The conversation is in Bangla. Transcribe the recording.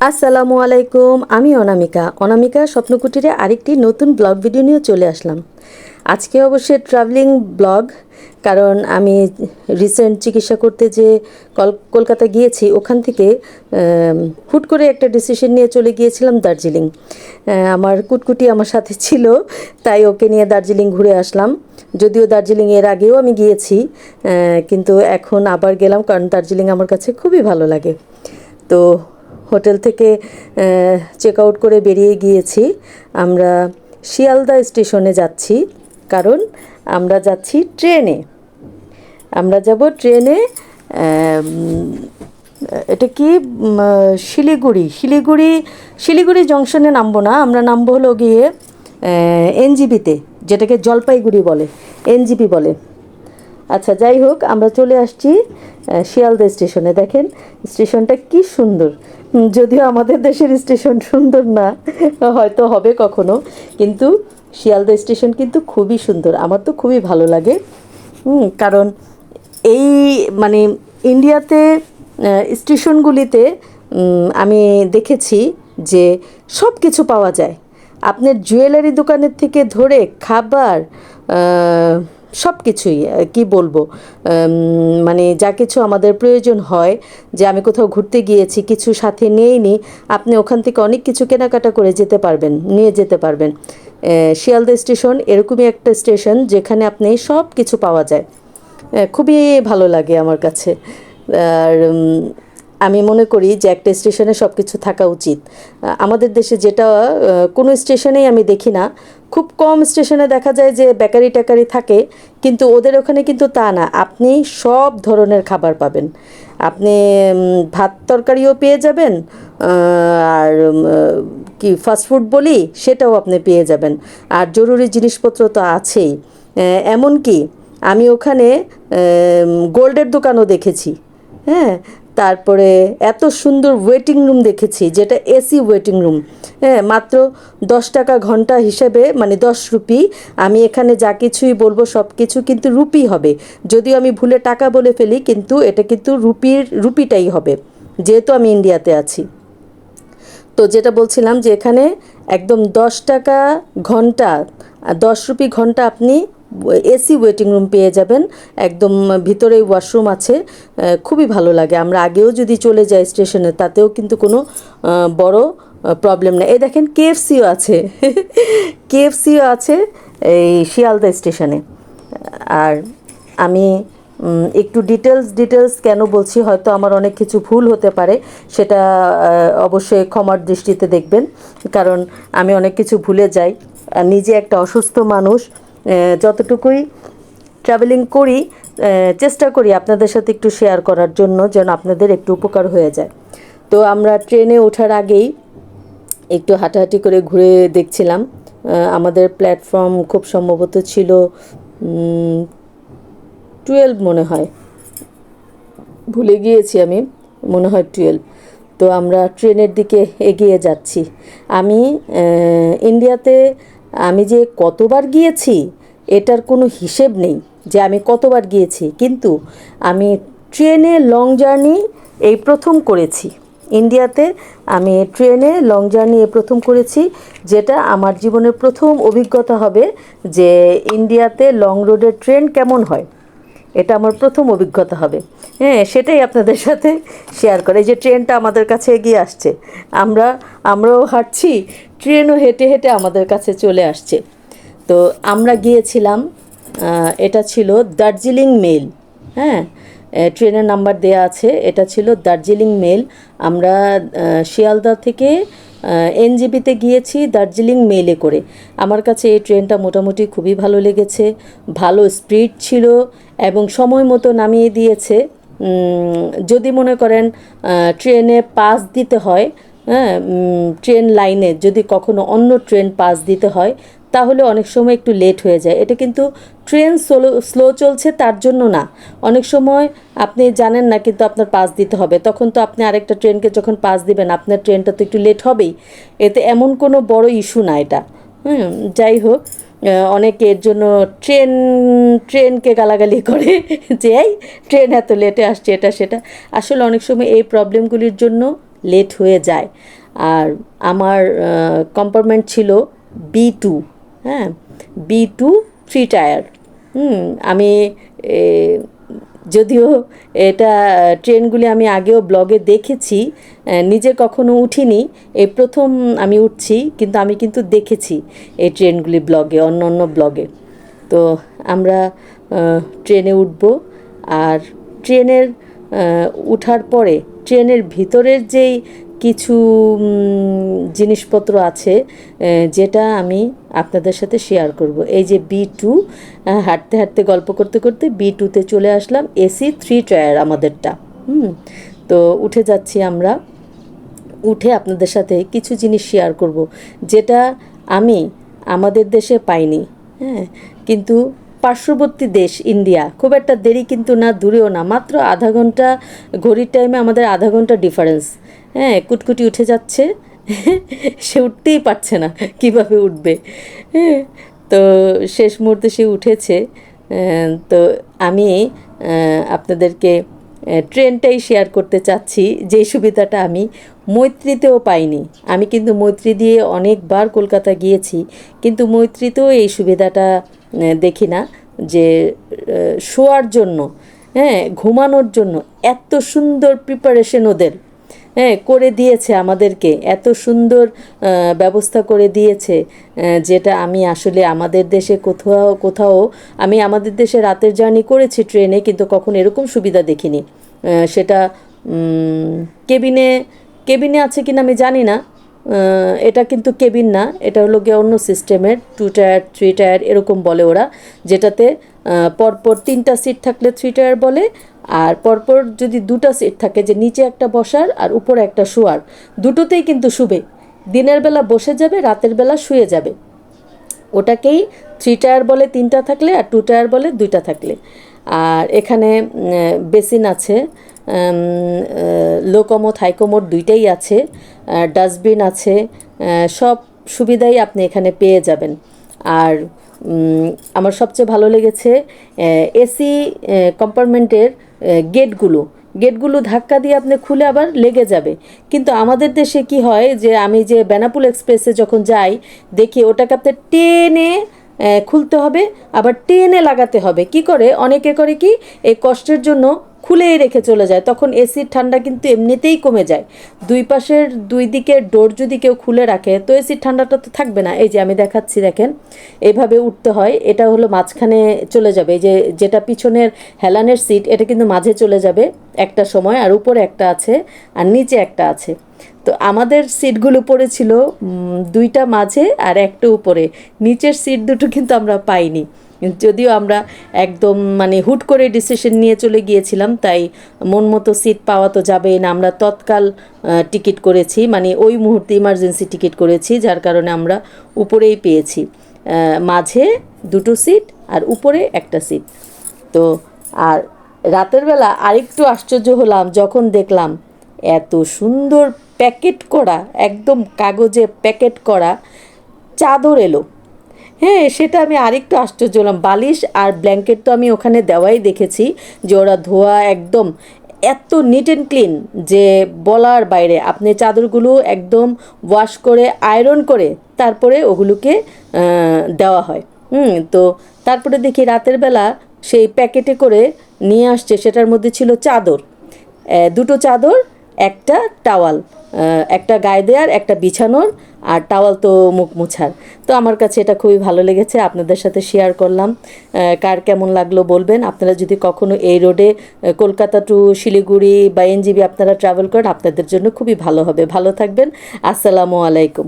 আসসালামু আলাইকুম। আমি অনামিকা স্বপ্নকুটিরে আরেকটি নতুন ব্লগ ভিডিও নিয়ে চলে আসলাম। আজকে অবশ্যই ট্রাভেলিং ব্লগ, কারণ আমি রিসেন্ট চিকিৎসা করতে যে কলকাতা গিয়েছি, ওখান থেকে হুট করে একটা ডিসিশন নিয়ে চলে গিয়েছিলাম দার্জিলিং। আমার কুটকুটি আমার সাথে ছিল, তাই ওকে নিয়ে দার্জিলিং ঘুরে আসলাম। যদিও দার্জিলিং এর আগেও আমি গিয়েছি, কিন্তু এখন আবার গেলাম, কারণ দার্জিলিং আমার কাছে খুবই ভালো লাগে। তো হোটেল থেকে চেক আউট করে বেরিয়ে গিয়েছি। আমরা শিয়ালদা স্টেশনে যাচ্ছি, কারণ আমরা যাচ্ছি ট্রেনে। আমরা যাব ট্রেনে। এটা কি শিলিগুড়ি জংশনে নামবো না, আমরা নামবো হলো গিয়ে এনজিপিতে, যেটাকে জলপাইগুড়ি বলে, এনজিপি বলে। আচ্ছা, যাই হোক, আমরা চলে আসছি শিয়ালদা স্টেশনে। দেখেন স্টেশনটা কি সুন্দর। যদিও আমাদের দেশের স্টেশন সুন্দর না, হয়তো হবে কখনো, কিন্তু শিয়ালদা স্টেশন কিন্তু খুবই সুন্দর। আমার তো খুবই ভালো লাগে, কারণ এই মানে ইন্ডিয়াতে স্টেশনগুলিতে আমি দেখেছি যে সব কিছু পাওয়া যায়। আপনার জুয়েলারি দোকানের থেকে ধরে খাবার, সব কিছুই, কি বলবো, মানে যা কিছু আমাদের প্রয়োজন হয়, যে আমি কোথাও ঘুরতে গিয়েছি, কিছু সাথে নিয়েই আপনি ওখান থেকে অনেক কিছু কেনাকাটা করে নিয়ে যেতে পারবেন। শিয়ালদা স্টেশন এরকমই একটা স্টেশন যেখানে আপনি সব কিছু পাওয়া যায়। খুবই ভালো লাগে আমার কাছে। আর আমি মনে করি যে একটা স্টেশনে সব কিছু থাকা উচিত। আমাদের দেশে যেটা কোনো স্টেশনেই আমি দেখি না, খুব কম স্টেশনে দেখা যায় যে বেকারি টেকারি থাকে, কিন্তু ওদের ওখানে কিন্তু তা না। আপনি সব ধরনের খাবার পাবেন, আপনি ভাত তরকারিও পেয়ে যাবেন, আর কি ফাস্টফুড বলি সেটাও আপনি পেয়ে যাবেন, আর জরুরি জিনিসপত্র তো আছেই। এমনকি আমি ওখানে গোল্ডের দোকানও দেখেছি। হ্যাঁ, তারপরে এত সুন্দর ওয়েটিং রুম দেখেছি, যেটা এসি ওয়েটিং রুম। হ্যাঁ, মাত্র 10 টাকা ঘন্টা হিসেবে, মানে 10 রুপি। আমি এখানে যা কিছুই বলবো সব কিছু কিন্তু রুপি হবে। যদিও আমি ভুলে টাকা বলে ফেলি, কিন্তু এটা কিন্তু রুপিটাই হবে, যেহেতু আমি ইন্ডিয়াতে আছি। তো যেটা বলছিলাম, যে এখানে একদম 10 টাকা ঘন্টা, 10 রুপি ঘন্টা আপনি এসি ওয়েটিং রুম পেয়ে যাবেন। একদম ভিতরেই ওয়াশরুম আছে। খুবই ভালো লাগে। আমরা আগেও যদি চলে যাই স্টেশনে, তাতেও কিন্তু কোনো বড় প্রবলেম নেই। এই দেখেন কেএফসিও আছে, কেএফসিও আছে এই শিয়ালদা স্টেশনে। আর আমি একটু ডিটেলস কেন বলছি, হয়তো আমার অনেক কিছু ভুল হতে পারে, সেটা অবশ্যই ক্ষমার দৃষ্টিতে দেখবেন, কারণ আমি অনেক কিছু ভুলে যাই। নিজে একটা অসুস্থ মানুষ, যতটুকুই ট্রাভেলিং করি চেষ্টা করি আপনাদের সাথে একটু শেয়ার করার জন্য, যেন আপনাদের একটু উপকার হয়ে যায়। তো আমরা ট্রেনে ওঠার আগেই একটু হাঁটাহাঁটি করে ঘুরে দেখছিলাম। আমাদের প্ল্যাটফর্ম খুব সম্ভবত ছিল 12 মনে হয়, ভুলে গিয়েছি আমি, মনে হয় 12। তো আমরা ট্রেনের দিকে এগিয়ে যাচ্ছি। আমি ইন্ডিয়াতে আমি যে কতবার গিয়েছি এটার কোনো হিসেব নেই, যে আমি কতবার গিয়েছি, কিন্তু আমি ট্রেনে লং জার্নি এই প্রথম করেছি ইন্ডিয়াতে। আমি ট্রেনে লং জার্নি এই প্রথম করেছি, যেটা আমার জীবনের প্রথম অভিজ্ঞতা হবে যে ইন্ডিয়াতে লং রোডের ট্রেন কেমন হয়। এটা আমার প্রথম অভিজ্ঞতা হবে। হ্যাঁ, সেটাই আপনাদের সাথে শেয়ার করে। এই যে ট্রেনটা আমাদের কাছে এগিয়ে আসছে, আমরাও হাঁটছি, ট্রেনও হেঁটে হেঁটে আমাদের কাছে চলে আসছে। তো আমরা গিয়েছিলাম, এটা ছিল দার্জিলিং মেল। হ্যাঁ, ট্রেনের নাম্বার দেয়া আছে, এটা ছিল দার্জিলিং মেল। আমরা শিয়ালদা থেকে এনজেপিতে গিয়েছি দার্জিলিং মেলে করে। আমার কাছে এই ট্রেনটা মোটামুটি খুবই ভালো লেগেছে, ভালো স্পিড ছিল এবং সময় মতো নামিয়ে দিয়েছে। যদি মনে করেন ট্রেনে পাস দিতে হয়, হ্যাঁ, ট্রেন লাইনে যদি কখনো অন্য ট্রেন পাস দিতে হয়, তাহলে অনেক সময় একটু লেট হয়ে যায়। এটা কিন্তু ট্রেন স্লো চলছে তার জন্য না, অনেক সময় আপনি জানেন না কিন্তু আপনার পাস দিতে হবে, তখন তো আপনি আরেকটা ট্রেনকে যখন পাস দিবেন, আপনার ট্রেনটা তো একটু লেট হবেই। এতে এমন কোনো বড় ইস্যু না এটা। যাই হোক, অনেকে এর জন্য ট্রেনকে গালাগালি করে যে এই ট্রেন এত লেটে আসছে, এটা সেটা। আসলে অনেক সময় এই প্রবলেমগুলির জন্য লেট হয়ে যায়। আর আমার কম্পার্টমেন্ট ছিল B2, হ্যাঁ, B2 3 টায়ার। আমি এ, যদিও এটা ট্রেনগুলি আমি আগেও ব্লগে দেখেছি, নিজে কখনো উঠিনি, এই প্রথম আমি উঠছি, কিন্তু আমি কিন্তু দেখেছি এই ট্রেনগুলি ব্লগে, অন্য অন্য ব্লগে। তো আমরা ট্রেনে উঠব। আর ট্রেনের উঠার পরে ট্রেনের ভিতরের যেই কিছু জিনিসপত্র আছে যেটা আমি আপনাদের সাথে শেয়ার করব। এই যে B2, হাঁটতে হাঁটতে গল্প করতে করতে B2-তে চলে আসলাম, AC 3 টায়ার আমাদেরটা। তো উঠে যাচ্ছি আমরা। উঠে আপনাদের সাথে কিছু জিনিস শেয়ার করব যেটা আমি আমাদের দেশে পাইনি, হ্যাঁ। কিন্তু পার্শ্ববর্তী দেশ ইন্ডিয়া, খুব একটা দেরি কিন্তু না, দূরেও না, মাত্র আধা ঘন্টা, ঘড়ির টাইমে আমাদের আধা ঘন্টা ডিফারেন্স। হ্যাঁ, কুটকুটি উঠে যাচ্ছে, সে উঠতেই পারছে না, কিভাবে উঠবে। হ্যাঁ, তো শেষ মুহূর্তে সে উঠেছে। তো আমি আপনাদেরকে ট্রেনটাই শেয়ার করতে চাচ্ছি, যে সুবিধাটা আমি মৈত্রীতেও পাইনি। আমি কিন্তু মৈত্রী দিয়ে অনেকবার কলকাতা গিয়েছি, কিন্তু মৈত্রীতেও এই সুবিধাটা দেখি না, যে শোয়ার জন্য, হ্যাঁ, ঘুমানোর জন্য এত সুন্দর প্রিপারেশন ওদের, হ্যাঁ, করে দিয়েছে আমাদেরকে, এত সুন্দর ব্যবস্থা করে দিয়েছে, যেটা আমি আসলে আমাদের দেশে কোথাও কোথাও, আমি আমাদের দেশে রাতের জার্নি করেছি ট্রেনে, কিন্তু কখনো এরকম সুবিধা দেখিনি। সেটা কেবিনে কেবিনে আছে কিনা আমি জানি না। এটা কিন্তু কেবিন না, এটা হলো গিয়ে অন্য সিস্টেমের, 2 টায়ার 3 টায়ার এরকম বলে ওরা, যেটাতে পরপর 3টা সিট থাকলে 3 টায়ার বলে, আর পরপর যদি 2টা সিট থাকে, যে নিচে একটা বসার আর উপরে একটা শোয়ার, দুটোতেই কিন্তু শুবে, দিনের বেলা বসে যাবে, রাতের বেলা শুয়ে যাবে। ওটাকেই 3 টায়ার বলে 3টা থাকলে, আর 2 টায়ার বলে 2টা থাকলে। আর এখানে বেসিন আছে, লো কমোড হাই কমোড দুইটাই আছে, ডাস্টবিন আছে, সব সুবিধাই আপনি এখানে পেয়ে যাবেন। আর আমার সবচেয়ে ভালো লেগেছে এসি কম্পার্টমেন্টের গেটগুলো ধাক্কা দিয়ে আপনি খুলে আবার লেগে যাবে। কিন্তু আমাদের দেশে কি হয়, যে আমি যে বেনাপুল এক্সপ্রেসে যখন যাই, দেখি ওটাকে আপনি টেনে খুলতে হবে, আবার টেনে লাগাতে হবে। কি করে অনেকে করে কি, এই কষ্টের জন্য খুলেই রেখে চলে যায়, তখন এসির ঠান্ডা কিন্তু এমনিতেই কমে যায়। দুই পাশের দুই দিকের ডোর যদি কেউ খুলে রাখে, তো এসির ঠান্ডাটা তো থাকবে না। এই যে আমি দেখাচ্ছি, দেখেন, এইভাবে উঠতে হয়, এটা হলো মাঝখানে চলে যাবে, এই যে যেটা পিছনের হেলানের সিট, এটা কিন্তু মাঝে চলে যাবে একটা সময়, আর উপরে একটা আছে আর নিচে একটা আছে। তো আমাদের সিটগুলো পড়েছিল 2টা মাঝে আর একটা উপরে, নিচের সিট দুটো কিন্তু আমরা পাইনি। যদিও আমরা একদম মানে হুট করে ডিসিশন নিয়ে চলে গিয়েছিলাম, তাই মন মতো সিট পাওয়া তো যাবেই না, আমরা তৎকাল টিকিট করেছি, মানে ওই মুহূর্তে ইমার্জেন্সি টিকিট করেছি, যার কারণে আমরা উপরেই পেয়েছি, মাঝে 2টো সিট আর উপরে একটা সিট। তো আর রাতের বেলা আরেকটু আশ্চর্য হলাম যখন দেখলাম এত সুন্দর প্যাকেট করা, একদম কাগজে প্যাকেট করা চাদর এলো। হ্যাঁ, সেটা আমি আরেকটু আশ্চর্য হলাম। বালিশ আর ব্ল্যাঙ্কেট তো আমি ওখানে দেওয়াই দেখেছি, যে ওরা ধোয়া একদম এত নিট অ্যান্ড ক্লিন, যে বলার বাইরে। আপনি চাদরগুলো একদম ওয়াশ করে আয়রন করে তারপরে ওগুলোকে দেওয়া হয়। তো তারপরে দেখি রাতের বেলা সেই প্যাকেটে করে নিয়ে আসছে, সেটার মধ্যে ছিল চাদর, 2টো চাদর, একটা টাওয়াল, একটা গায়ে দেওয়ার, একটা বিছানোর, আর টাওয়াল তো মুখ মোছার। তো আমার কাছে এটা খুবই ভালো লেগেছে, আপনাদের সাথে শেয়ার করলাম। কার কেমন লাগলো বলবেন। আপনারা যদি কখনো এই রোডে কলকাতা টু শিলিগুড়ি বা NGB আপনারা ট্রাভেল করেন, আপনাদের জন্য খুবই ভালো হবে। ভালো থাকবেন। আসসালামু আলাইকুম।